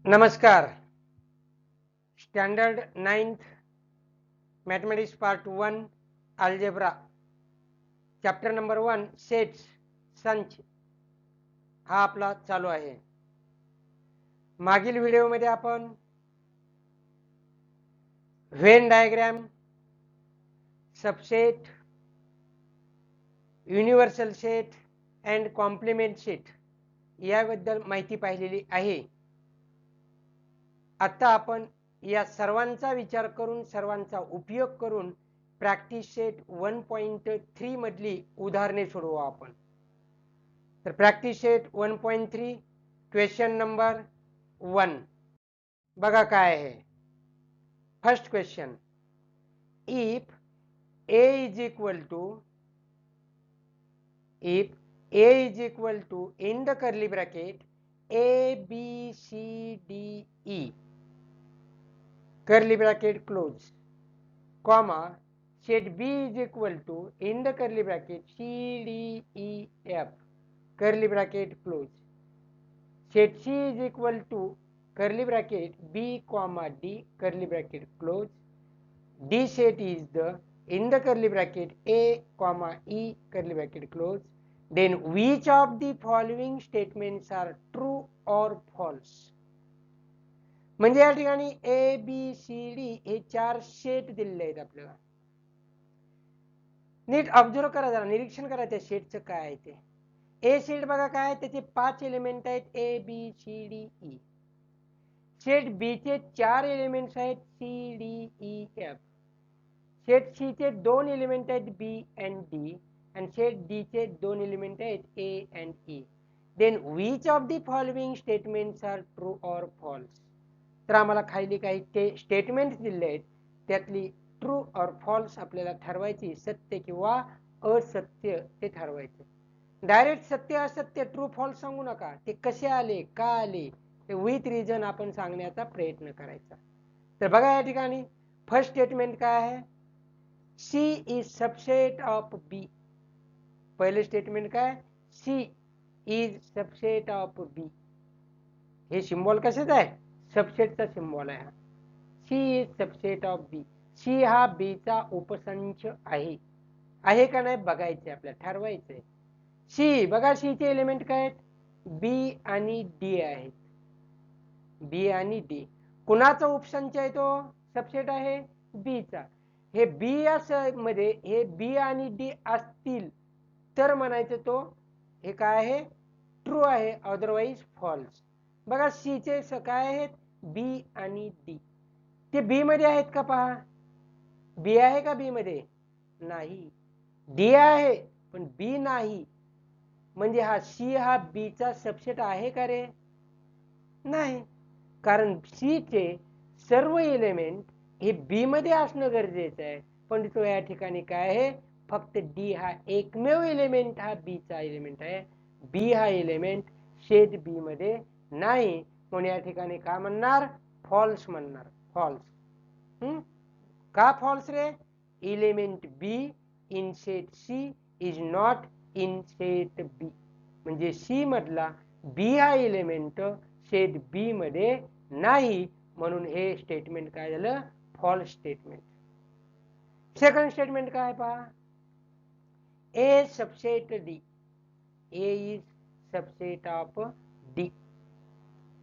नमस्कार. Standard 9th mathematics part 1 algebra chapter number 1 sets संच हा आपला चालू आहे. मागील व्हिडिओमध्ये आपण Venn diagram, subset, universal set and complement set याबद्दल माहिती पाहिलेली आहे. आता आपण या सर्वांचा विचार करून सर्वांचा उपयोग करून प्रॅक्टिस सेट 1.3 मधली उदाहरणे सोडवू आपण. तर प्रॅक्टिस सेट 1.3 क्वेश्चन नंबर 1 बघा काय आहे. First question, if a is equal to in the curly bracket a b c d e curly bracket close comma set b is equal to in the curly bracket c d e f curly bracket close set c is equal to curly bracket b comma d curly bracket close d set is the in the curly bracket a comma e curly bracket close, then which of the following statements are true or false. म्हणजे या ठिकाणी ए B C D हे 4 set दिलेले आहेत आपल्याला. नीट observe करा, जरा निरीक्षण करा त्या सेटचं काय आहे ते. ए सेट बघा काय आहे, त्याचे 5 एलिमेंट आहेत A B C D E. Set B चे 4 एलिमेंट्स आहेत C D E F. Set C चे 2 एलिमेंट आहेत बी अँड डी आणि सेट डी चे 2 एलिमेंट आहेत A and E. Then which of the following statements are true or false. तर आम्हाला खाली काही ते स्टेटमेंट्स दिले आहेत, त्यातली ट्रू ऑर फॉल्स आपल्याला ठरवायची, सत्य किंवा असत्य ते ठरवायचे. डायरेक्ट सत्य असत्य ट्रू फॉल्स सांगू नका, ते कसे आले का आले ते विथ रिझन आपण सांगण्याचा प्रयत्न करायचा. तर बघा या ठिकाणी फर्स्ट स्टेटमेंट काय आहे, C is subset of B. पहिले स्टेटमेंट काय, C is subset of B. हे सिंबॉल कशाच आहे, सबसेटचा सिंबॉल आहे. C is subset of B. C हा B चा उपसंच आहे. आहे का नाही बघायचे, आपल्याला ठरवायचंय. C बघा, C चे एलिमेंट काय आहेत, B आणि D आहेत. B आणि D कुणाचा उपसंच आहे, तो सबसेट आहे B चा. हे बी या मध्ये हे बी आणि डी असतील तर म्हणायचं तो हे काय आहे, ट्रू आहे, अदरवाइज फॉल्स. बघा सी चे काय आहेत, बी आणि डी. ते बी मध्ये आहेत का पहा, बी आहे का बी मध्ये, नाही. डी आहे पण बी नाही. म्हणजे हा सी हा बी चा सबसेट आहे का रे, नाही. कारण सी चे सर्व एलिमेंट हे बी मध्ये असणं गरजेचं आहे, पण तो या ठिकाणी काय आहे, फक्त डी हा एकमेव एलिमेंट हा बी चा एलिमेंट आहे. बी हा एलिमेंट सेट बी मध्ये नाही, म्हणून या ठिकाणी काय म्हणणार, फॉल्स म्हणणार. फॉल्स. का फॉल्स रे, element B in set C is not in set B. म्हणजे सी मधला बी हा एलिमेंट सेट बी मध्ये नाही, म्हणून हे स्टेटमेंट काय झालं, फॉल्स स्टेटमेंट. सेकंड स्टेटमेंट काय पहा, A subset D. A is subset of D.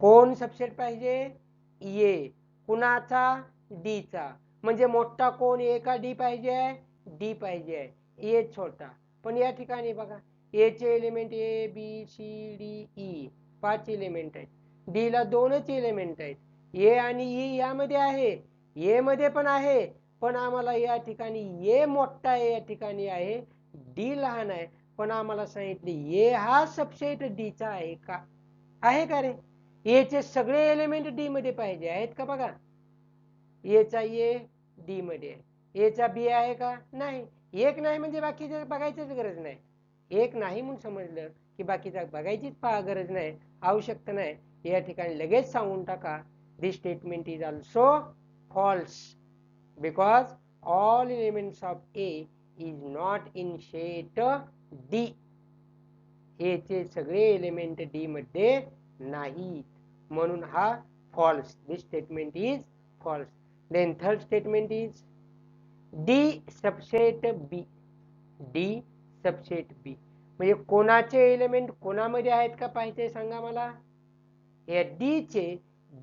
कोण सबसेट पाहिजे, ए. कुणाचा, डी चा. म्हणजे मोठा कोण, ए का डी पाहिजे, डी पाहिजे, ए छोटा. पण या ठिकाणी बघा ए चे element A B C D E 5 element आहेत, डी ला 2च एलिमेंट आहेत. ए आणि ई यामध्ये आहे, ए मध्ये पण आहे, पण आम्हाला या ठिकाणी ए मोठा आहे, या ठिकाणी आहे डी लहान आहे. पण आम्हाला सांगितले ए हा सबसेट डी चा आहे का, आहे का रे. ए चे सगळे एलिमेंट डी मध्ये पाहिजे आहेत का, बघा ए चा ए डी मध्ये आहे, ए चा बी आहे का, नाही. एक नाही म्हणजे बाकीचं बघायचीच गरज नाही. एक नाही म्हणून समजलं की बाकीचा बघायचीच गरज नाही, आवश्यकता नाही. या ठिकाणी लगेच सांगून टाका, this statement is also false because all elements of A is not in set D. A चे सगळे एलिमेंट डी मध्ये नाहीत, म्हणून हा false. This statement is false. Then third statement is D subset B. D subset B म्हणजे कोणाचे element कोणामध्ये आहेत का पाहिजे सांगा मला. या डी चे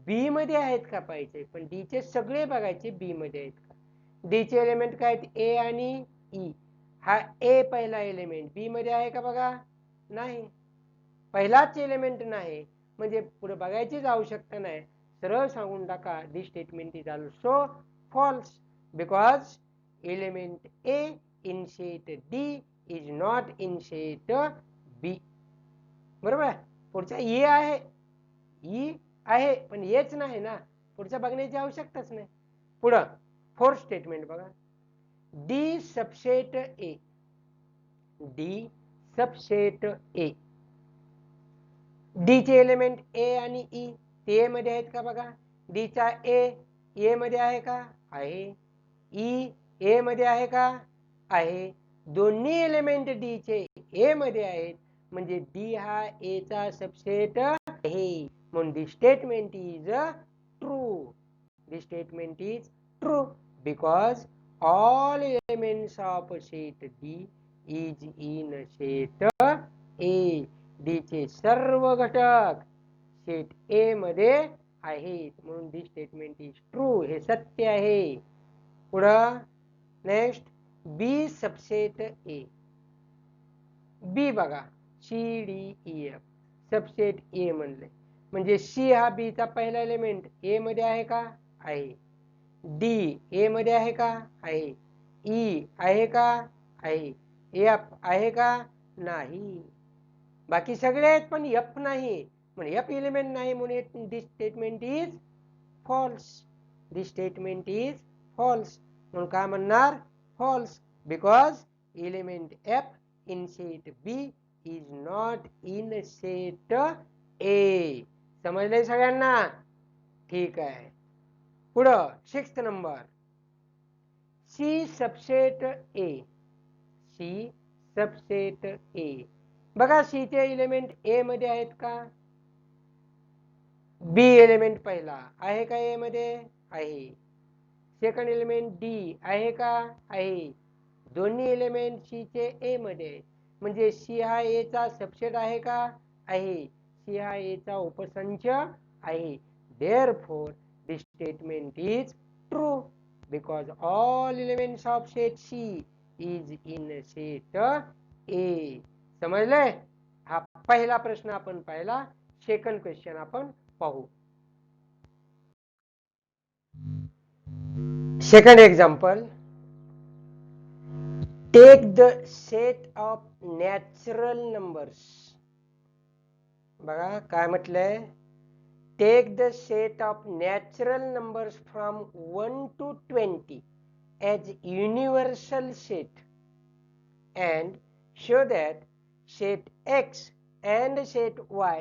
बी मध्ये आहेत का पाहिजे. पण डी चे सगळे बघायचे बी मध्ये आहेत का. डी चे एलिमेंट काय आहेत ए आणि ई. हा ए पहिला एलिमेंट बी मध्ये आहे का बघा. नाही, पहिलाच एलिमेंट नाही म्हणजे पुढे बघायचीच आवश्यकता नाही. सरळ सांगून टाका this statement is also false because element A in set D is not in set B. बरोबर. पुढचा ए आहे, ई आहे पण हेच नाही ना, पुढचं बघण्याची आवश्यकताच नाही. पुढं फोर्थ स्टेटमेंट बघा. D subset A. D subset A. D चे एलिमेंट ए आणि ई ते मध्ये आहेत का बघा. डी चा ए मध्ये आहे का. आहे. ई ए मध्ये आहे का. आहे. दोन्ही एलिमेंट डी चे ए मध्ये आहेत म्हणजे डी हा ए चा सबसेट आहे. म्हणून this statement is true. This statement is true because all elements of set D is in set A. D चे सर्व घटक सेट ए मध्ये आहेत म्हणून दिस स्टेटमेंट इज ट्रू. हे सत्य आहे. पुढं next B subset A. B बघा C D E F subset A म्हणले म्हणजे सी हा बी चा पहिला एलिमेंट ए मध्ये आहे का. आहे. डी ए मध्ये आहे का. आहे. ई आहे का. आहे. एफ आहे का. नाही. बाकी सगळे आहेत पण एफ नाही म्हणजे एफ एलिमेंट नाही म्हणून this statement is false. This statement is false. म्हणून काय म्हणणार false because element F in set B is not in set A. समजलंय सगळ्यांना. ठीक आहे. पुढं sixth number C subset A. C subset A. बघा C चे एलिमेंट A मध्ये आहेत का. B एलिमेंट पहिला आहे का A मध्ये. आहे. सेकंड एलिमेंट D आहे का. आहे. दोन्ही एलिमेंट सी चे ए मध्ये म्हणजे सी हा ए चा सबसेट आहे का. आहे. सी हा ए चा उपसंच आहे. Therefore this statement is true because all elements of set C is in set A. समजले. हा पहिला प्रश्न आपण पाहिला. सेकंड क्वेश्चन आपण पाहू. Second example. Take the set of natural numbers. बघा काय म्हटलंय. Take the set of natural numbers from 1 to 20 as universal set and show that set X and set Y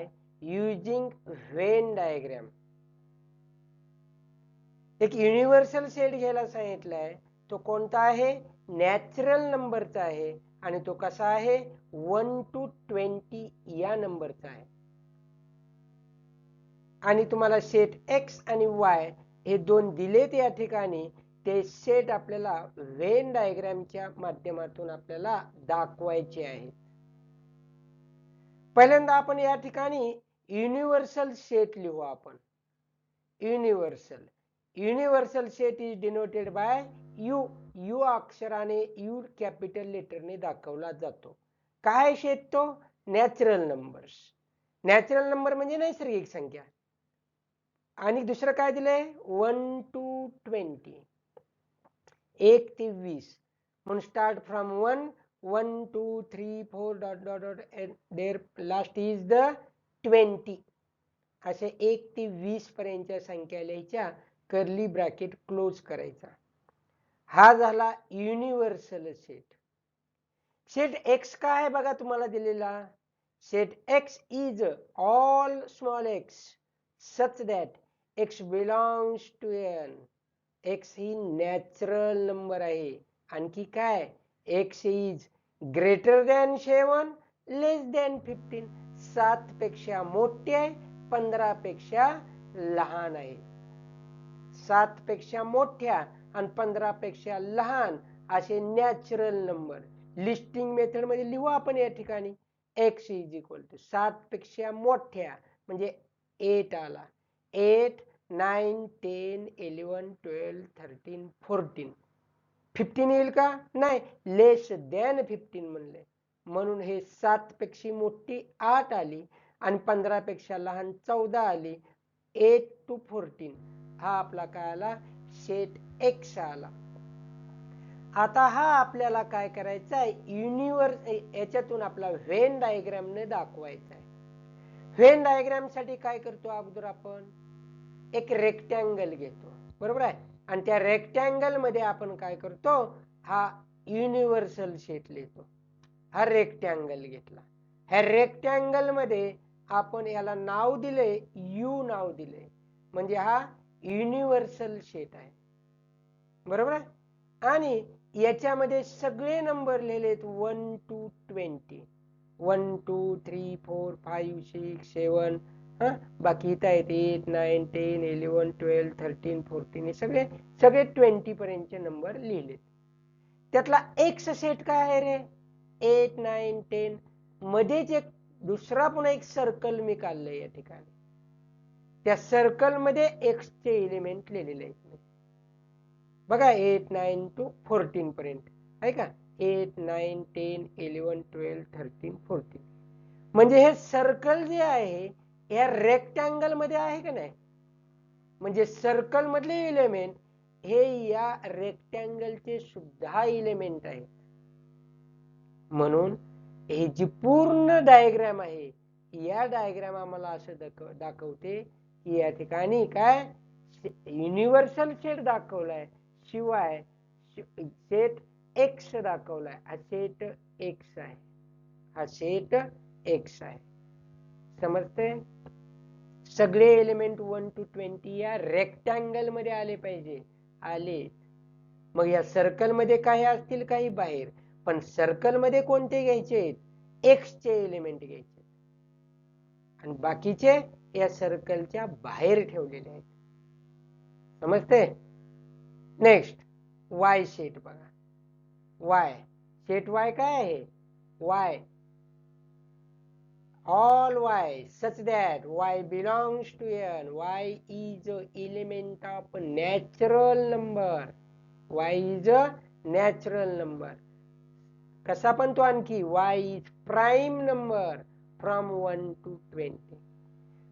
using Venn diagram. एक universal set घ्यायला सांगितलाय. तो कोणता आहे. Natural नंबरचा आहे आणि तो कसा आहे 1 to 20 या नंबरचा आहे. आणि तुम्हाला सेट एक्स आणि वाय हे दोन दिलेत या ठिकाणी. ते सेट आपल्याला वेन डायग्रामच्या माध्यमातून आपल्याला दाखवायचे आहेत. पहिल्यांदा आपण या ठिकाणी युनिव्हर्सल सेट लिहू. आपण universal set is denoted bye you. You अक्षराने यू कॅपिटल लेटरने दाखवला जातो. काय सेट तो नॅचरल नंबर्स. नॅचरल नंबर म्हणजे नैसर्गिक संख्या. आणि दुसरं काय दिलंय 1 to 20 1 ते 20 म्हणून start from 1 1 2 3 4 dot dot dot there last is the 20 असे 1 ते 20 पर्यंतच्या संख्या लिहायच्या. कर्ली ब्रॅकेट क्लोज करायचा. हा झाला युनिव्हर्सल सेट. सेट एक्स काय आहे बघा तुम्हाला दिलेला. Set X is all small X such that X belongs to N. X ही नॅचरल नंबर आहे. आणखी काय X is greater than 7 less than 15. 7 पेक्षा मोठे आहे 15 पेक्षा लहान आहे. 7 पेक्षा मोठ्या आणि 15 पेक्षा लहान असे नॅचरल नंबर लिस्टिंग मेथड मध्ये लिहू आपण या ठिकाणी. x इज इक्वल टू 7 पेक्षा मोठ्या म्हणजे 8 आला. 8 9 10 11 12 13 14 15 येईल का? नाही, लेस दॅन 15 म्हणले, म्हणून हे 7 पेक्षा मोठी 8 आली आणि 15 पेक्षा लहान 14 आली. 8 to 14 हा आपला काय आला? सेट एक्स आला. आता हा आपल्याला काय करायचा आहे? युनिव्हर्स याच्यातून आपला व्हेन डायग्राम ने दाखवायचा आहे. व्हेन डायग्राम साठी काय करतो? अगोदर आपण एक रेक्टँगल घेतो, बरोबर आहे, आणि त्या रेक्टँगल मध्ये आपण काय करतो? हा युनिव्हर्सल सेट लिहितो. हा रेक्टँगल घेतला. ह्या रेक्टँगल मध्ये आपण याला नाव दिले, यू नाव दिले, म्हणजे हा युनिव्हर्सल सेट आहे, बरोबर आहे. आणि याच्यामध्ये सगळे नंबर लिहिलेत 1 to 20. 1 2 3 4 5 6 7 बाकी इथं आहेत 8 9 10 11 12 13 14 हे सगळे 20 पर्यंतचे नंबर लिहिलेत. त्यातला एक्स सेट काय आहे रे? 8 9 10 मध्येच एक दुसरा पुन्हा एक सर्कल मी काढलंय या ठिकाणी. त्या सर्कल मध्ये एक्स चे एलिमेंट लिहिलेले आहेत बघा. 8 9 to 14 पर्यंत आहे का? 8 9 10 11 12 13 14 म्हणजे हे सर्कल जे आहे या रेक्टँगल मध्ये आहे का नाही? म्हणजे सर्कल मधले एलिमेंट हे या रेक्टँगलचे सुद्धा एलिमेंट आहेत. म्हणून ही जी पूर्ण डायग्राम आहे या डायग्राम आम्हाला असं दाखवते की या ठिकाणी काय युनिव्हर्सल सेट दाखवलाय, शिवाय सेट एक्स दाखवलाय. हा सेट एक्स आहे, हा सेट एक्स आहे. समजते? सगळे एलिमेंट 1 to 20 या रेक्टँगल मध्ये आले पाहिजे. आले. मग या सर्कल मध्ये काही असतील, काही बाहेर, पण सर्कल मध्ये कोणते घ्यायचे? एक्स चे एलिमेंट घ्यायचे आणि बाकीचे या सर्कलच्या बाहेर ठेवलेले आहेत. समजते? नेक्स्ट वाय सेट बघा. वाय सेट वाय काय आहे? Y all y such that y belongs to n. Y is a element of natural number. Y is a natural number. कसा पण तो आणखी y is prime number from 1 to 20.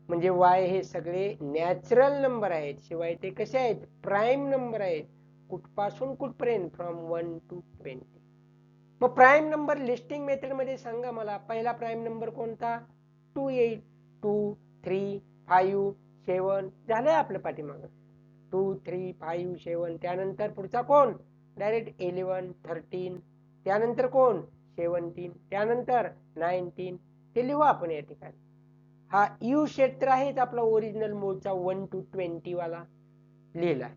म्हणजे y हे सगळे natural number आहेत, शिवाय ते कसे आहेत? प्राइम नंबर आहेत. कुठपासून कुठपर्यंत? From 1 to 20. मग प्राइम नंबर लिस्टिंग मेथड मध्ये सांगा मला, पहिला प्राइम नंबर कोणता? 2 येईल. 2 3 5 7 झाले आपल्या पाठीमागं. 2 3 5 7 त्यानंतर पुढचा कोण? डायरेक्ट 11 13 त्यानंतर कोण? 17 त्यानंतर 19 ते लिहू आपण या ठिकाणी. हा यू सेट तर आहेच आपला ओरिजिनल मूळचा 1 to 20 वाला लिहिला.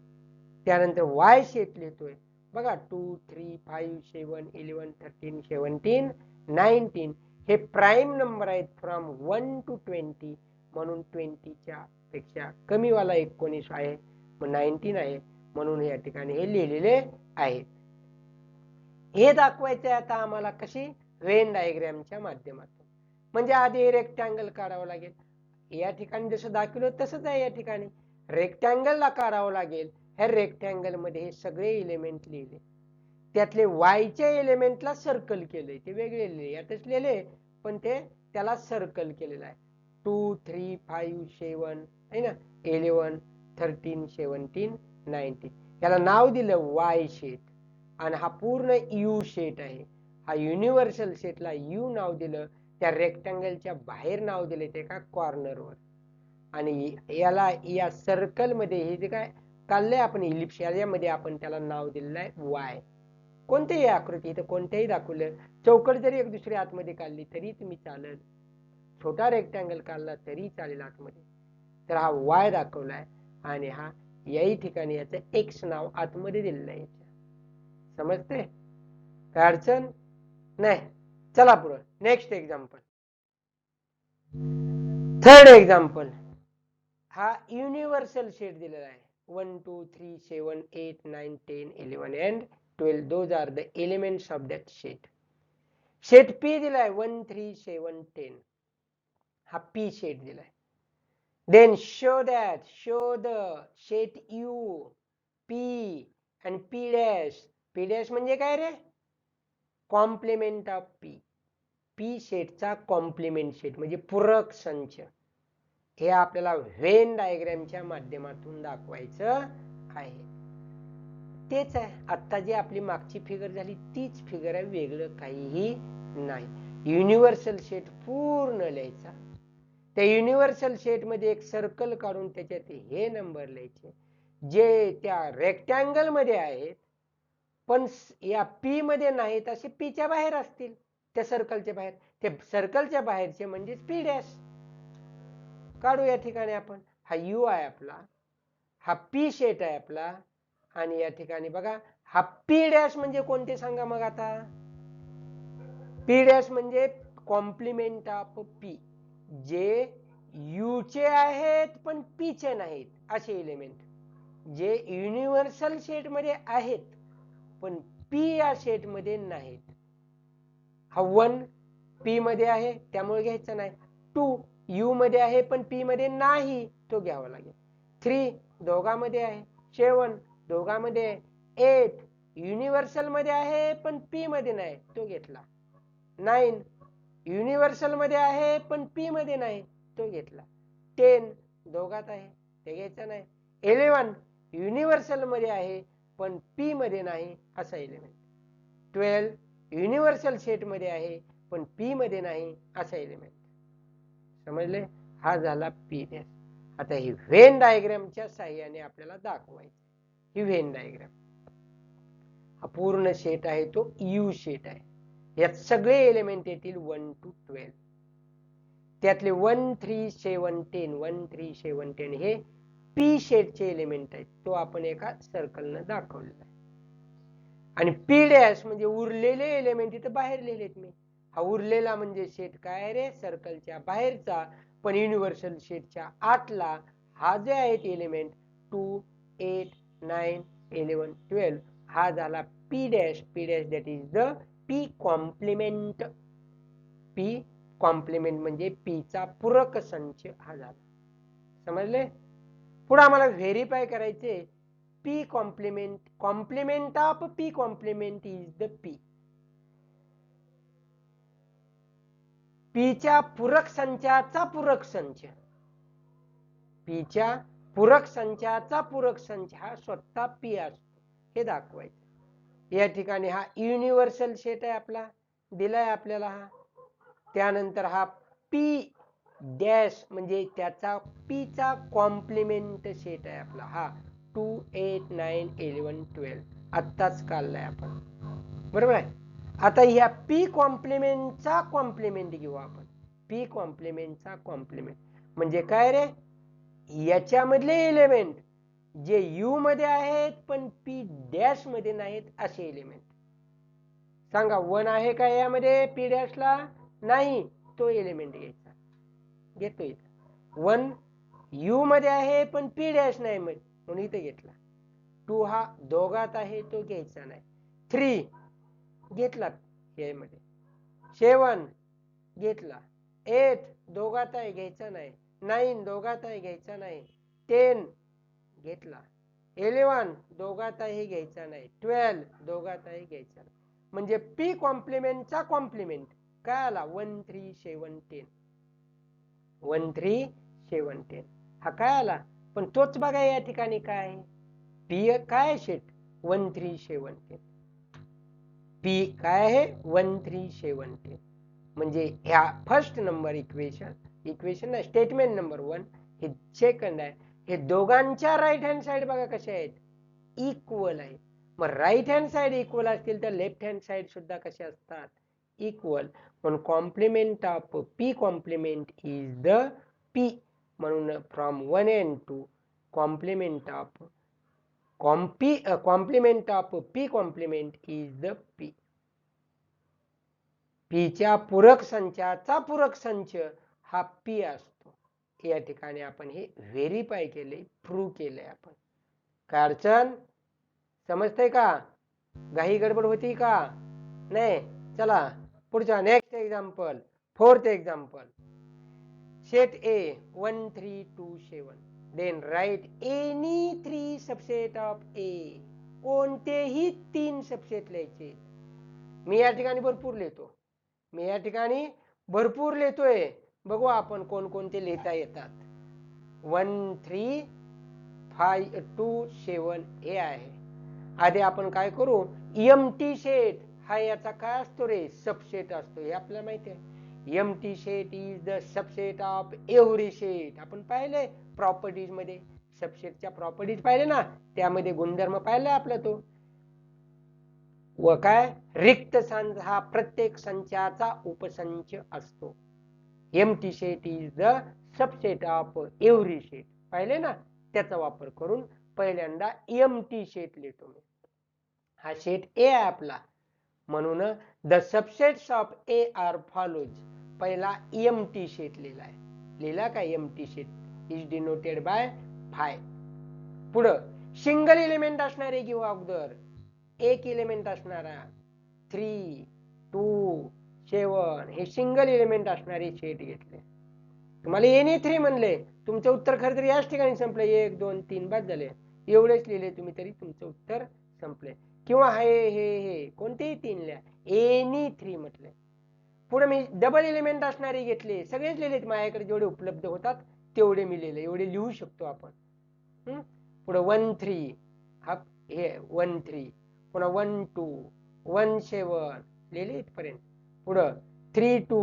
त्यानंतर वाय सेट लिहितोय बघा. 2 3 5 7 11 13 17 19 हे प्राइम नंबर आहेत फ्रॉम 1 to 20, म्हणून 20 च्या पेक्षा कमी वाला 19 आहे, मग 19 आहे, म्हणून या ठिकाणी हे लिहिलेले आहेत. हे दाखवायचं आता आम्हाला कशी? व्हेन डायग्रामच्या माध्यमातून. म्हणजे आधी रेक्टँगल काढावं लागेल. या ठिकाणी जसं दाखवलं तसंच आहे. या ठिकाणी रेक्टँगलला काढावं लागेल. ह्या रेक्टँगल मध्ये हे सगळे एलिमेंट लिहिले, त्यातले वायच्या एलिमेंटला सर्कल केले, ते वेगळे लिहिले, यातच लिहिले पण ते त्याला सर्कल केलेलं आहे. 2 3 5 7 आहे ना, 11 13 17 19 याला नाव दिलं वाय सेट. आणि हा पूर्ण यू सेट आहे. हा युनिव्हर्सल सेटला यू नाव दिलं. त्या रेक्टँगलच्या बाहेर नाव दिले ते का कॉर्नरवर. आणि याला या सर्कल मध्ये हे जे काय काढलंय आपण इलिप्स, यामध्ये आपण त्याला नाव दिलेलं आहे वाय. कोणतेही आकृती इथं कोणत्याही दाखवलं, चौकट जरी एक दुसरी आतमध्ये काढली तरी तुम्ही चालेल, छोटा रेक्टँगल काढला तरी चालेल आतमध्ये, तर हा वाय दाखवलाय. आणि हा याही ठिकाणी याचं एक्स नाव आतमध्ये दिलेलं आहे. समजते? काय अडचण नाही? चला पुढे नेक्स्ट एक्झाम्पल. Third example. हा युनिव्हर्सल सेट दिलेला आहे. 1 2 3 7 8 9 10 11 and 12 those are the elements of that set. Set P दिलाय 1 3 7 10 हा P सेट दिलाय. Then show the set U, P and P dash. P dash म्हणजे काय रे? Complement of P. P सेटचा कॉम्प्लिमेंट सेट म्हणजे पूरक संच. हे आपल्याला व्हेन डायग्रामच्या माध्यमातून दाखवायचं आहे. तेच आहे आता जी आपली मागची फिगर झाली तीच फिगर आहे, वेगळं काहीही नाही. युनिव्हर्सल सेट पूर्ण लिहायचा. त्या युनिव्हर्सल सेट मध्ये एक सर्कल काढून त्याच्यात हे नंबर लिहायचे जे त्या रेक्टँगल मध्ये आहेत पण या P मध्ये नाहीत, असे P च्या बाहेर असतील, त्या सर्कलच्या बाहेर. ते सर्कलच्या बाहेरचे म्हणजे P डॅश काढू. या ठिकाणी आपण हा U आहे आपला, हा P सेट आहे आपला, आणि या ठिकाणी बघा हा P डॅश म्हणजे कोणते सांगा मग आता? P डॅश म्हणजे कॉम्प्लिमेंट ऑफ P, जे U चे आहेत पण P चे नाहीत असे एलिमेंट, जे युनिव्हर्सल सेट मध्ये आहेत पण P या सेट मध्ये नाहीत. हा 1 P मध्ये आहे त्यामुळे घ्यायचा नाही. 2 U मध्ये आहे पण P मध्ये नाही, तो घ्यावा लागेल. 3 दोघांमध्ये आहे. 7 दोघांमध्ये आहे. 8 युनिव्हर्सल मध्ये आहे पण P मध्ये नाही, तो घेतला. 9 युनिव्हर्सल मध्ये आहे पण P मध्ये नाही, तो घेतला. 10 दोघात आहे, ते घ्यायचा नाही. 11 युनिव्हर्सल मध्ये आहे पण P मध्ये नाही, असा एलिमेंट. 12 युनिव्हर्सल सेट मध्ये आहे पण P मध्ये नाही, असा एलिमेंट. समजले? हा झाला P डॅश. आता ही व्हेन डायग्रामच्या साहाय्याने आपल्याला दाखवायचं. ही व्हेन डायग्राम, हा पूर्ण सेट आहे तो U सेट आहे. यात सगळे एलिमेंट येतील 1 to 12. त्यातले 1 3 7 10 1 3 7 10 हे P सेटचे एलिमेंट आहेत. तो आपण एका सर्कलने दाखवलेला आहे. आणि P डॅश म्हणजे उरलेले एलिमेंट इथे बाहेर लिहिलेत मी. हा उरलेला म्हणजे सेट काय रे? सर्कलच्या बाहेरचा पण युनिव्हर्सल सेटच्या आतला. हा जे आहेत एलिमेंट 2 8 9 11 12 हा झाला P dash. P dash that is the P complement. P complement म्हणजे P चा पूरक संच हा झाला. समजले? पुढे आम्हाला व्हेरीफाय करायचे P complement of P complement is the P. P च्या पूरक संचाचा पूरक संच, P च्या पूरक संचाचा पूरक संच हा स्वतः P असतो, हे दाखवायचं. या ठिकाणी हा युनिव्हर्सल सेट आहे आपला, दिलाय आपल्याला हा. त्यानंतर हा P डॅश म्हणजे त्याचा P चा कॉम्प्लिमेंट सेट आहे आपला, हा 2 8 9 11 12 आत्ताच काढलाय आपण, बरोबर आहे. आता ह्या P कॉम्प्लिमेंटचा कॉम्प्लिमेंट घेऊ आपण. P कॉम्प्लिमेंटचा कॉम्प्लिमेंट म्हणजे काय रे? याच्यामधले एलिमेंट जे U मध्ये आहेत पण P डॅश मध्ये नाहीत, असे एलिमेंट सांगा. 1 आहे का यामध्ये P डॅश ला? नाही, तो एलिमेंट घ्यायचा. घेतोय 1 U मध्ये आहे पण P डॅश नाही म्हणून इथे घेतला. 2 हा दोघात आहे, तो घ्यायचा नाही. 3 घेतला यामध्ये. 7 घेतला. 8 दोघात आहे, घ्यायचा नाही. 9 दोघात आहे, घ्यायचा नाही. 10 घेतला. 11 दोघात आहे, घ्यायचा नाही. 12 दोघात आहे, घ्यायचा नाही. म्हणजे P कॉम्प्लिमेंटचा कॉम्प्लिमेंट काय आला? 1 3 7 10. 1 3 7 10 हा काय आला? पण तोच बघा या ठिकाणी काय आहे. P काय सेट? 1 3 7 10. P काय आहे? 1 3 7 10. म्हणजे ह्या फर्स्ट नंबर इक्वेशन नाही, स्टेटमेंट नंबर 1 हे सेकंड आहे. हे दोघांच्या राईट हँड साइड बघा कशा आहेत? इक्वल आहे. मग राईट हँड साइड इक्वल असतील तर लेफ्ट हँड साइड सुद्धा कशा असतात? इक्वल. म्हणून complement of P complement is the P. म्हणून from 1 and 2 complement of P complement is the P. P च्या पूरक संचाचा पूरक संच हा P असतो. या ठिकाणी आपण हे व्हेरीफाय केले, प्रूव्ह केलंय आपण. काय अडचण समजतंय का? घाई गडबड होती का? नाही. चला पुढचा next example, fourth example. Set A 1 3 2 7. Then write any 3 subset of A. कोणतेही 3 सबसेट लिहायचे. मी या ठिकाणी भरपूर लिहितोय. बघू आपण कोणकोणते लिहिता येतात. 1 3 5 2 7 हे आहे. आधी आपण काय करू, एम्प्टी सेट हा याचा काय असतो रे, सबसेट असतो. हे आपल्याला माहिती आहे. Empty set is the subset of every set. आपण पाहिले प्रॉपर्टीज मध्ये, सबसेटच्या प्रॉपर्टीज पाहिले ना, त्यामध्ये गुणधर्म पाहिला आपला तो. व काय, रिक्त संच हा प्रत्येक संचाचा उपसंच असतो. Empty set is the subset of every set पाहिले ना, त्याचा वापर करून पहिल्यांदा एम्प्टी सेट लिहितो मी. हा सेट ए आहे आपला, म्हणून the subsets of A are follows. पहिला एम्प्टी सेट लिहिलाय. लिहिला का? Empty set is denoted by 5. पुढं सिंगल एलिमेंट असणारे किंवा अगोदर एक एलिमेंट असणारा 3 2 7 हे सिंगल एलिमेंट असणारे सेट घेतले. तुम्हाला एनी 3 म्हणले, तुमचं उत्तर खरं तर याच ठिकाणी संपलं. 1 2 3 बाद झाले. एवढेच लिहिले तुम्ही तरी तुमचं उत्तर संपले. किंवा हे कोणतेही 3 लिहा, एनी 3 म्हटले. पुढे मी डबल एलिमेंट असणारे घेतले, सगळेच लिहिलेत माझ्याकडे, जेवढे उपलब्ध होतात तेवढे मी लिहिले. एवढे लिहू शकतो आपण. पुढे 1 3 हा हे 1 3, पुन्हा 1 2 1 7 लिहिले इथपर्यंत. पुढं 3 2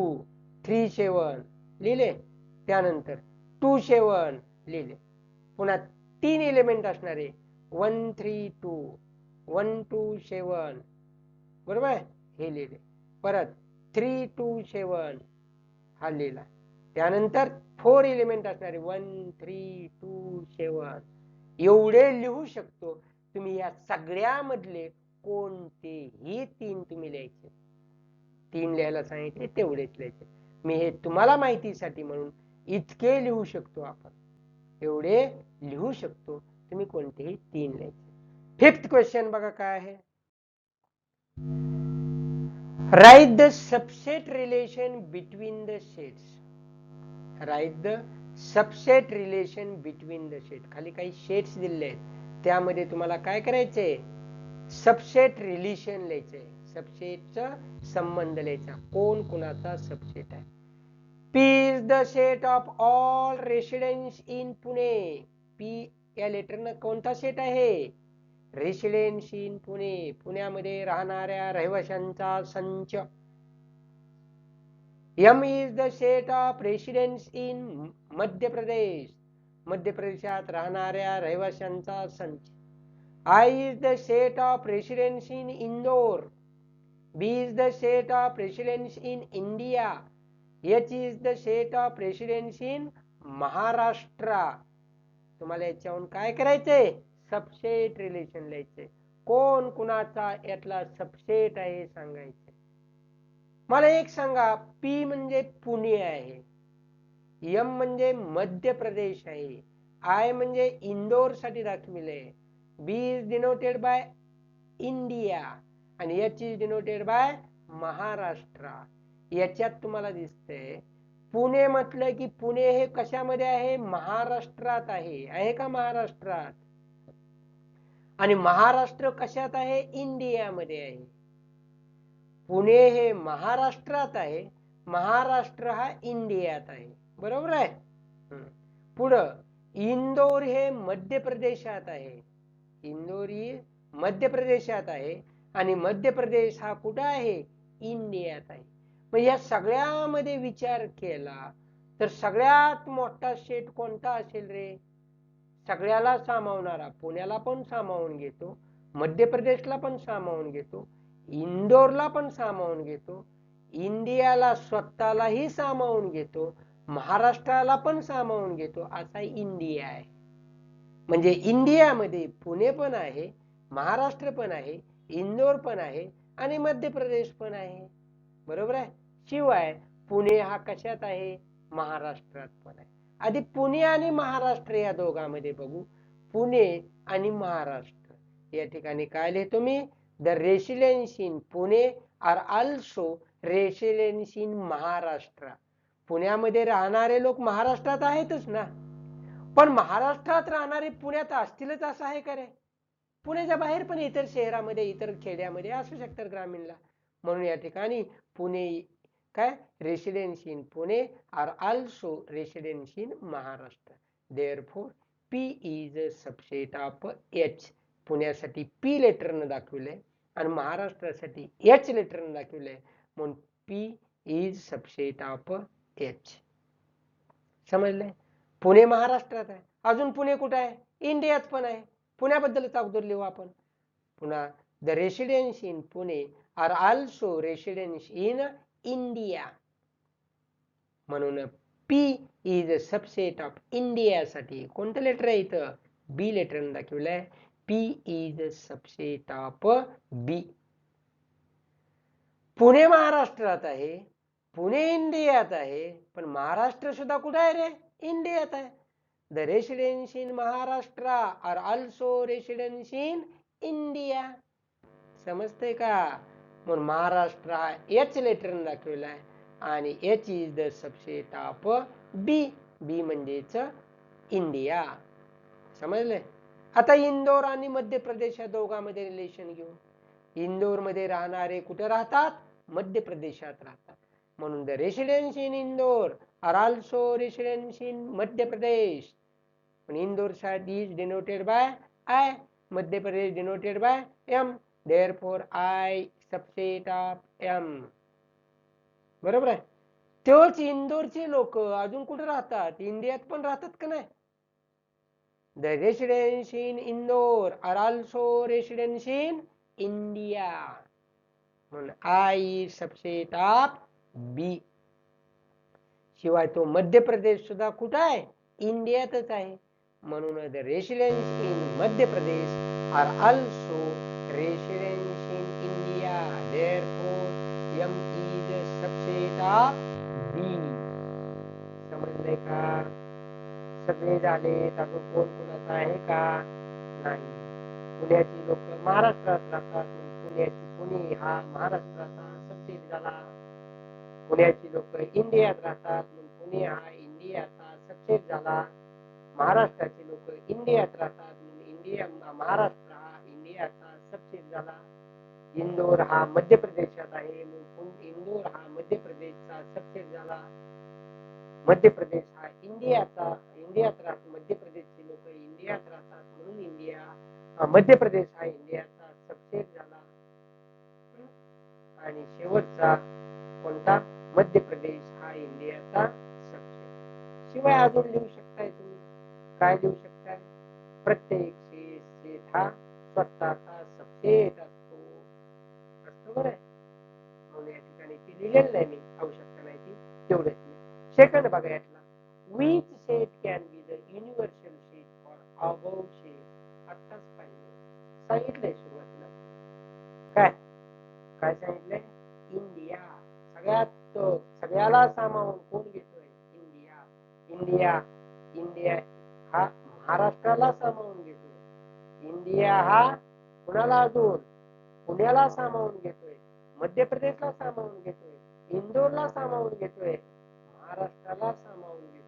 3 7 लिहिले. त्यानंतर 2 7 लिहिले. पुन्हा 3 एलिमेंट असणारे 1 3 2 1 2 7 बरोबर आहे, हे लिहिले. परत 3 2 7 हा लिहिला. त्यानंतर 4 एलिमेंट असणारे 1 3 2 7 एवढे लिहू शकतो. तुम्ही या सगळ्यामधले कोणतेही 3 तुम्ही लिहायचे. 3 लिहायला सांगितले तेवढेच लिहायचे. मी हे तुम्हाला माहितीसाठी म्हणून इतके लिहू शकतो आपण, एवढे लिहू शकतो. तुम्ही कोणतेही 3 लिहायचे. फिफ्थ क्वेश्चन बघा काय आहे. Write the subset relation between the sets. Write the subset relation between the set. खाली काही सेट्स दिलेले आहेत, त्यामध्ये तुम्हाला काय करायचंय, सबसेट रिलेशन लिहायचंय. सबसेटचा संबंध लिहायचा, कोण कुणाचा सबसेट आहे. P is the set of all residents in Pune. P या लेटरनं कोणता सेट आहे, रेसिडेंट्स इन पुणे, पुण्यामध्ये राहणाऱ्या रहिवाशांचा संच. M is the set of residents in Madhya Pradesh, मध्य प्रदेशात राहणाऱ्या रहिवाशांचा संच. I is the set of residents in Indore. B is the set of residents in India. H is the set of residents in Maharashtra. तुम्हाला याच्यावरून काय करायचंय, सबसेट रिलेशन लिहायचे. कोण कुणाचा यातला सबसेट आहे सांगायचे. मला एक सांगा, P म्हणजे पुणे आहे, M म्हणजे मध्य प्रदेश आहे, I म्हणजे इंदोर साठी दाखविले, B is denoted by India आणि H is denoted by Maharashtra. याच्यात तुम्हाला दिसतंय पुणे म्हटलं की पुणे हे कशामध्ये आहे, महाराष्ट्रात आहे का महाराष्ट्रात. आणि महाराष्ट्र कशात आहे, इंडियामध्ये आहे. पुणे हे महाराष्ट्रात आहे, महाराष्ट्र हा इंडियात आहे. बरोबर आहे. पुढं इंदोर हे मध्य प्रदेशात आहे, इंदोर ही मध्य प्रदेशात आहे आणि मध्य प्रदेश हा कुठं आहे, इंडियात आहे. मग या सगळ्यामध्ये विचार केला तर सगळ्यात मोठा सेट कोणता असेल रे, सगळ्याला सामावणारा. पुण्याला पण सामावून घेतो, मध्य प्रदेशला पण सामावून घेतो, इंदोरला पण सामावून घेतो, इंडियाला स्वतःलाही सामावून घेतो, महाराष्ट्राला पण सामावून घेतो, असा इंडिया आहे. म्हणजे इंडियामध्ये पुणे पण आहे, महाराष्ट्र पण आहे, इंदोर पण आहे आणि मध्य प्रदेश पण आहे. बरोबर आहे. शिवाय पुणे हा कशात आहे, महाराष्ट्रात पण आहे. आधी पुणे आणि महाराष्ट्र या दोघांमध्ये बघू. पुणे आणि महाराष्ट्र या ठिकाणी काय लिहितो मी? The residence in Pune are also residence in Maharashtra. पुण्यामध्ये राहणारे लोक महाराष्ट्रात आहेतच ना, पण महाराष्ट्रात राहणारे पुण्यात असतीलच असं आहे का रे? पुण्याच्या बाहेर पण इतर शहरामध्ये, इतर खेड्यामध्ये असू शकतात ग्रामीणला. म्हणून या ठिकाणी पुणे काय residence in Pune are also residence in Maharashtra. Therefore P is a subset of H. पुण्यासाठी P लेटरनं दाखवलंय आणि महाराष्ट्रासाठी H लेटरनं दाखवलंय, म्हणून P is subset of H. समजलंय? पुणे महाराष्ट्रात आहे. अजून पुणे कुठं आहे? इंडियात पण आहे. पुण्याबद्दलच अगोदर लिहू आपण. पुन्हा the residence in Pune are also residence in India. म्हणून P is a subset of इंडियासाठी कोणतं लेटर आहे इथं? B लेटरनं दाखवलंय. P is a subset of B. Pune महाराष्ट्रात आहे, पुणे इंडियात आहे, पण महाराष्ट्र सुद्धा कुठे आहे रे? इंडियात आहे. The residence in Maharashtra are also residence in India. समजतंय का? म्हणून महाराष्ट्र हा H लेटरनं दाखवला आहे आणि H is the subset of B. B म्हणजेच इंडिया. समजले? आता इंदोर आणि मध्य प्रदेश या दोघांमध्ये रिलेशन घेऊ. इंदोर मध्ये राहणारे कुठे राहतात? मध्य प्रदेशात राहतात. म्हणून the residence in Indore are also residence in Madhya Pradesh. पण Indore side is denoted by I, Madhya Pradesh denoted by M. Therefore I subset of M. बरोबर आहे? तोच इंदोरचे लोक अजून कुठे राहतात? इंडियात पण राहतात का नाही? The residence in Indore are also residence in India. म्हणून I सबसेट ऑफ B. शिवाय तो मध्य प्रदेश सुद्धा कुठं आहे? इंडियातच आहे. म्हणून the residence in Madhya Pradesh are also residence in India. Therefore M is subset of B. समजले का? सगळे झाले. अजून कोण कोणाचं आहे का? नाही. पुण्याची लोक महाराष्ट्रात राहतात, पुणे हा महाराष्ट्राचा सबसेट झाला. पुण्याची लोक इंडियात राहतात, पुणे हा इंडियाचा सबसेट झाला. महाराष्ट्राचे लोक इंडियात राहतात, महाराष्ट्र हा इंडियाचा सबसेट झाला. इंदोर हा मध्य प्रदेशात आहे, इंदोर हा मध्य प्रदेशचा सबसेट झाला. मध्य प्रदेश हा इंडियात राहतो. मध्य प्रदेशचे लोक इंडियात राहतात, म्हणून मध्य प्रदेश हा इंडियाचा सबसेट झाला. आणि शेवटचा कोणता? मध्य प्रदेश हा इंडियाचा सबसेट. शिवाय अजून लिहू शकताय तुम्ही. काय लिहू शकताय? प्रत्येक शेट हा स्वतःचा सबसेट असतो. बरोबर आहे? म्हणून या ठिकाणी ती लिहिलेलं नाही मी, आवश्यकता नाही ती, तेवढंच. सेकंड बघा यातला. Which set can be the universal set for above set? आत्ताच पाहिजे सांगितलंय सुरुवातीला. काय काय सांगितलंय? इंडिया. सगळ्याला सामावून कोण घेतोय? इंडिया. इंडिया इंडिया हा महाराष्ट्राला सामावून घेतोय. इंडिया हा कुणाला? अजून पुण्याला सामावून घेतोय, मध्य प्रदेशला सामावून घेतोय, इंदोरला सामावून घेतोय, महाराष्ट्राला सामावून घेतोय.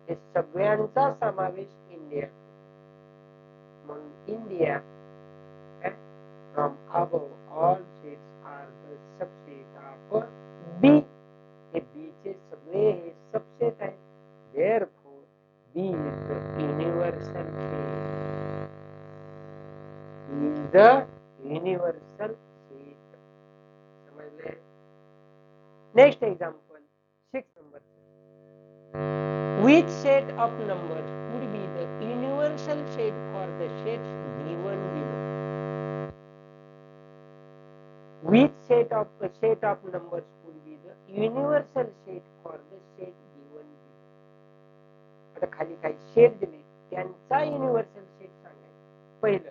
हे सगळ्यांचा समावेश इंडिया. म्हणून India from above all sets are the subset of B. हे B चे सगळे हे सबसेट आहे. Therefore B is the universal set. Is the universal set. समजले? Next example 6 number. Which set of numbers would be the universal set for the sets given below? Which set of numbers would be the universal set for the set given below? आता खाली काही set दिले, त्यांचा universal set सांगायचा. पहिलं,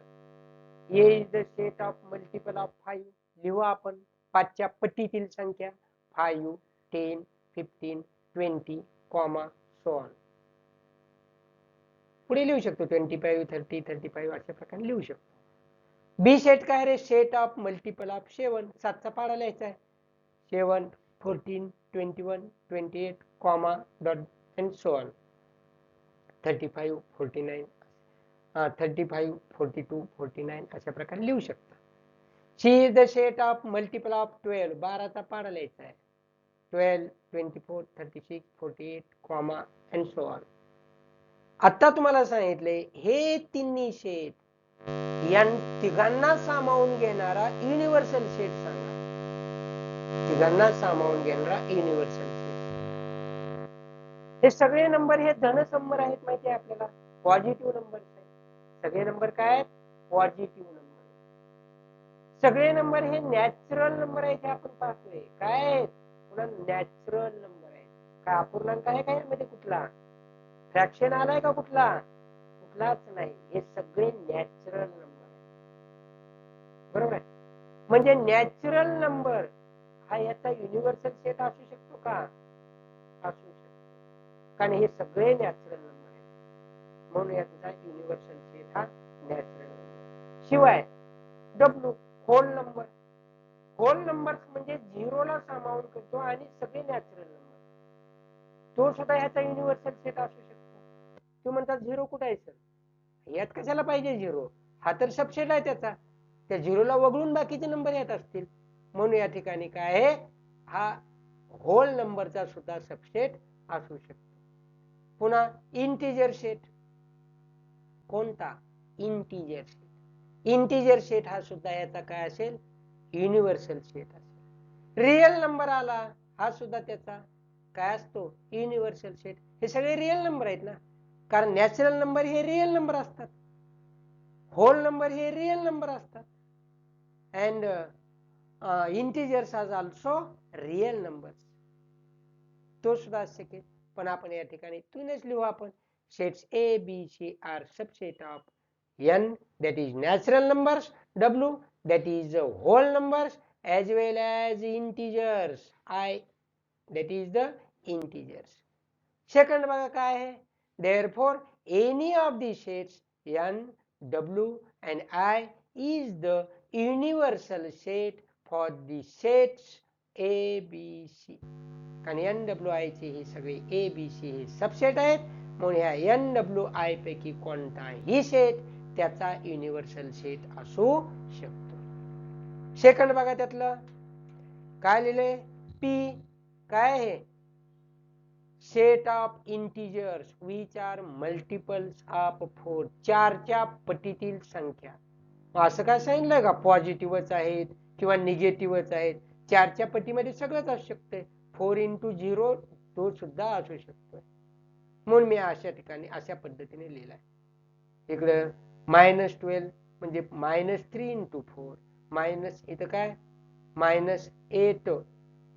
A is the set of multiple of 5. लिहू आपण 5च्या पटीतील संख्या 5, 10, 15, 20, so on. पुढे लिहू शकतो 25 30 35 अशा प्रकारे लिहू शकतो. बी सेट काय रे? Set of multiple of 7. 7चा पाडा लिहायचा आहे. 7 14 21 28 comma dot and so on. 35 49 35 42 49 अशा प्रकारे लिहू शकता. C is the set of multiple of 12. 12चा पाडा लिहायचा आहे. 12 24 36 48 कॉमा अँड सो ऑन. आता तुम्हाला सांगितले हे तिन्ही सेट या तिघांना सामावून घेणारा युनिव्हर्सल सेट सांगा. तिघांना सामावून घेणारा युनिव्हर्सल सेट. हे सगळे नंबर हे धनसंबर आहेत माहिती आहे आपल्याला. पॉझिटिव्ह नंबर आहेत. सगळे नंबर काय आहेत? Positive number. सगळे नंबर हे नॅचरल नंबर आहेत. हे आपण पाहतोय काय आहेत? नॅचरल नंबर आहेत. काय अपूर्णांक आहे काय मध्ये? कुठला फ्रॅक्शन आलाय का? कुठला? कुठलाच नाही. हे सगळे नॅचरल नंबर आहेत. बरोबर आहे. म्हणजे नॅचरल नंबर हा याचा युनिव्हर्सल सेट असू शकतो का? असू शकतो, कारण हे सगळे नॅचरल नंबर आहेत. म्हणून याचा युनिव्हर्सल सेट हा नॅचरल नंबर. शिवाय W whole number. Whole number म्हणजे झिरोला सामावून करतो आणि सगळे नॅचरल नंबर, तो सुद्धा ह्याचा युनिव्हर्सल सेट असू शकतो. तो म्हणतात झिरो कुठे आहे सर? यात कशाला पाहिजे झिरो? हा तर सबसेट आहे त्याचा. त्या झिरोला वगळून बाकीचे नंबर येत असतील. म्हणून या ठिकाणी काय आहे? हा होल नंबरचा सुद्धा सबसेट असू शकतो. पुन्हा इंटिजर सेट. कोणता? Integer set. इंटिजर सेट हा सुद्धा याचा काय असेल? युनिव्हर्सल सेट असेल. रियल नंबर आला हा सुद्धा त्याचा काय असतो? Universal set. हे सगळे रियल नंबर आहेत ना, कारण नॅचरल नंबर हे रियल नंबर असतात, होल नंबर हे रियल नंबर असतात, and integers are also real numbers. तो सुद्धा असू शकेल. पण आपण या ठिकाणी तीनच लिहू. आपण sets A B C are subset of n that is natural numbers, w that is whole numbers, as well as integers I that is the integers. Second बघा काय आहे? therefore any of the sets n w and I is the universal set for the sets a b c. कारण n w I चे हे सगळे a b c हे subset आहेत. म्हणून ह्या n w I पैकी कोणताही सेट त्याचा युनिव्हर्सल सेट असू शकतो. सेकंड बघा त्यातलं काय लिहिले? पी काय आहे? Set of integers which are multiples of 4. 4च्या पटीतील संख्या. असं काय सांगितलंय का पॉझिटिव्हच आहेत किंवा निगेटिव्हच आहेत? 4च्या पटीमध्ये सगळंच असू शकते. 4 into 0 तो सुद्धा असू शकतो. म्हणून मी अशा ठिकाणी अशा पद्धतीने लिहिलाय. इकडे -12 म्हणजे -3 into 4 मायनस इथं काय -8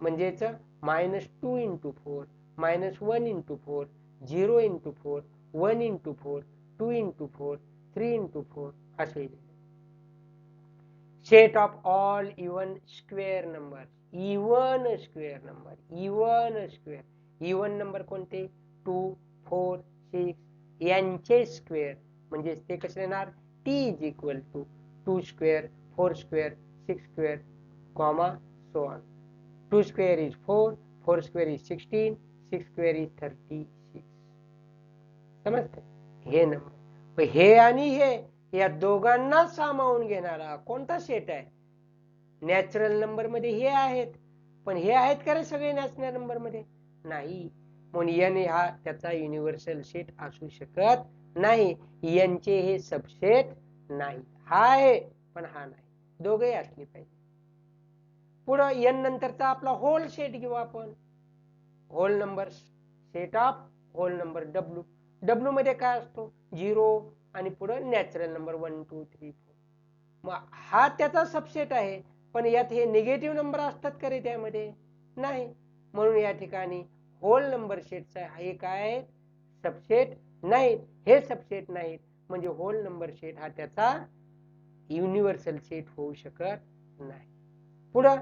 म्हणजेच -2 into 4 -1 into 4 0 into 4 1 into 4 2 into 4 3 into 4 असे. Set of all even square number. Even square number. Even square. Even number कोणते? 2 4 6 यांचे स्क्वेअर. म्हणजे ते कसे येणार? t is equal to 2 square 4 square 6 square comma so on. 2 square is 4 4 square is 16 6 square is 36. समजते? हे number हे आणि हे या दोघांना सामावून घेणारा कोणता सेट आहे? नॅचरल नंबर मध्ये हे आहेत, पण हे आहेत का रे सगळे नॅचरल नंबर मध्ये? नाही. म्हणून n हा त्याचा युनिव्हर्सल सेट असू शकत नाही. n चे हे सबसेट नाही. हा आहे पण हा नाही. दोघे असले पाहिजे. पुढे n नंतरचा आपला होल सेट घेऊ आपण. Whole number set of whole number w. w मध्ये काय असतो? 0 आणि पुढे नॅचरल नंबर 1 2 3 4. मग हा त्याचा सबसेट आहे, पण यात हे निगेटिव्ह नंबर असतात का रे त्यामध्ये? नाही. म्हणून या ठिकाणी होल नंबर सेटचा हे काय आहे? सबसेट नाहीत. हे सबसेट नाहीत म्हणजे होल नंबर सेट हा त्याचा युनिव्हर्सल सेट होऊ शकत नाही. पुढं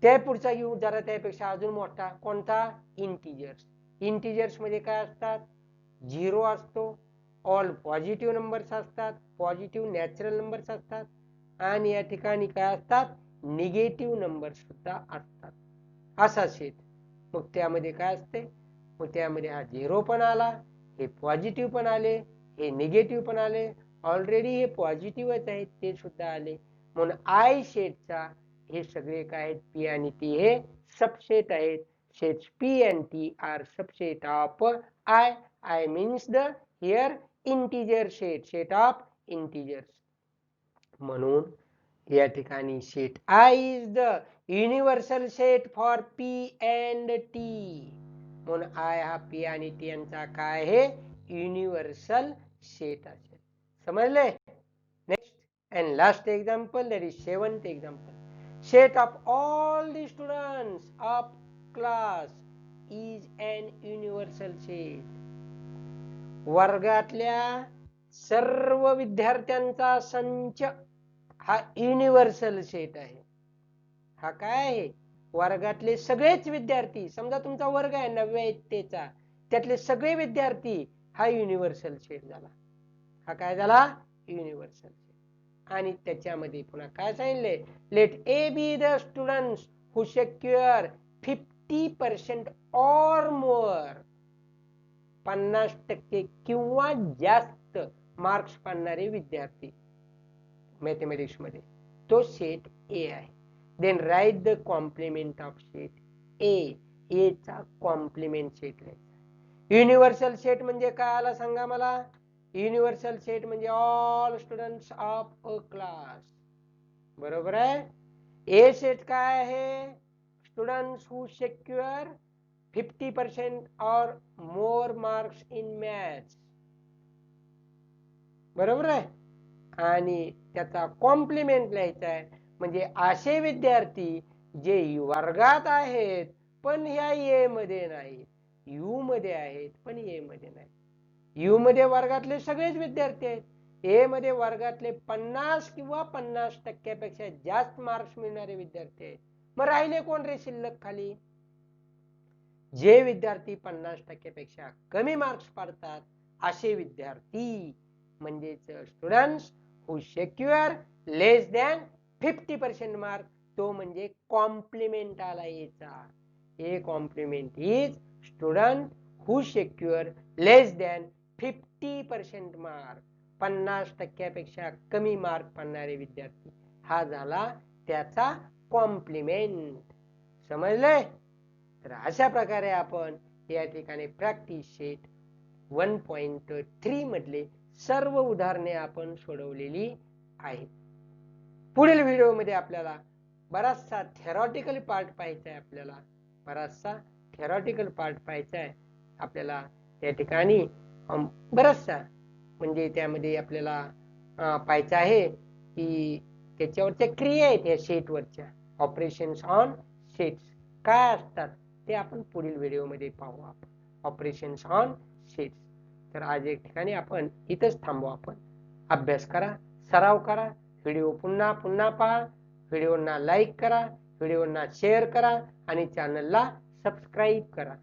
त्या पुढचा घेऊ जरा त्यापेक्षा अजून मोठा. कोणता? इंटिजर्स. इंटिजर्स मध्ये काय असतात? 0 असतो ऑल पॉझिटिव्ह नंबर्स असतात, पॉझिटिव्ह नॅचरल नंबर्स असतात, आणि या ठिकाणी काय असतात, निगेटिव्ह नंबर सुद्धा असतात, असा सेट. मग त्यामध्ये काय असते, मग त्यामध्ये हा 0 पण आला, हे पॉझिटिव्ह पण आले, हे निगेटिव्ह पण आले, ऑलरेडी हे पॉझिटिव्हच आहेत ते सुद्धा आले. म्हणून आय सेटचा हे सगळे काय आहेत, पी आणि टी हे सबसेट आहेत. Sets P and T are subset of I. I means the here integer set of integers. म्हणून या ठिकाणी set I is the universal set for P and T. म्हणून I हा P आणि T यांचा काय आहे, युनिव्हर्सल सेट असेल. समजले? Next and last example, that is 7th example. Set of all the students of class is an universal set. वर्गातल्या सर्व विद्यार्थ्यांचा संच हा युनिव्हर्सल सेट आहे. हा काय आहे, वर्गातले सगळेच विद्यार्थी, समजा तुमचा वर्ग आहे 90 इयत्तेचा, त्यातले सगळे विद्यार्थी हा युनिव्हर्सल सेट झाला. हा काय झाला, युनिव्हर्सल सेट. आणि त्याच्यामध्ये पुन्हा काय सांगितले, let A be the students who secure 50% or more, 50% किंवा जास्त मार्क्स पाडणारे विद्यार्थी मॅथमॅटिक्स मध्ये, तो सेट ए आहे. Then write the complement of set A. A चा कॉम्प्लिमेंट सेट लिहायचा. युनिव्हर्सल सेट म्हणजे काय आला सांगा मला. युनिव्हर्सल सेट म्हणजे all students of a class, बरोबर आहे. ए सेट काय आहे, students who secure 50% or more marks in maths, बरोबर आहे. आणि त्याचा कॉम्प्लिमेंट लिहायचा आहे, म्हणजे असे विद्यार्थी जे वर्गात आहेत पण ह्या ए मध्ये नाही, यू मध्ये आहेत पण ए मध्ये नाही. यू मध्ये वर्गातले सगळेच विद्यार्थी आहेत, ए मध्ये वर्गातले 50 किंवा 50% जास्त मार्क्स मिळणारे विद्यार्थी आहेत. मग राहिले कोण रे शिल्लक खाली, जे विद्यार्थी 50% कमी मार्क्स पाडतात असे विद्यार्थी, म्हणजे students who secure less than 50% mark, तो म्हणजे कॉम्प्लिमेंट आला एचा. A complement is student who secure less than 50% mark, 50% कमी मार्क पाडणारे विद्यार्थी, हा झाला त्याचा कॉम्प्लिमेंट. समजले? तर अशा प्रकारे आपण या ठिकाणी प्रॅक्टिस सेट 1.3 मधले सर्व उदाहरणे आपण सोडवलेली आहेत. पुढील व्हिडिओमध्ये आपल्याला बराचसा थेरॉटिकल पार्ट पाहायचा आहे, आपल्याला बराचसा थेरॉटिकल पार्ट पाहायचा आहे आपल्याला. या ठिकाणी बराचसा म्हणजे त्यामध्ये आपल्याला पाहायचं आहे की त्याच्यावरच्या क्रिया आहेत, या सेटवरच्या ऑपरेशन्स ऑन सेट्स काय असतात ते आपण पुढील व्हिडिओमध्ये पाहू. आपण ऑपरेशन्स ऑन सेट्स. तर आज एक ठिकाणी आपण इथंच थांबू. आपण अभ्यास करा, सराव करा, व्हिडिओ पुन्हा पुन्हा पहा, व्हिडिओना लाईक करा, व्हिडिओना शेअर करा आणि चॅनलला सबस्क्राईब करा.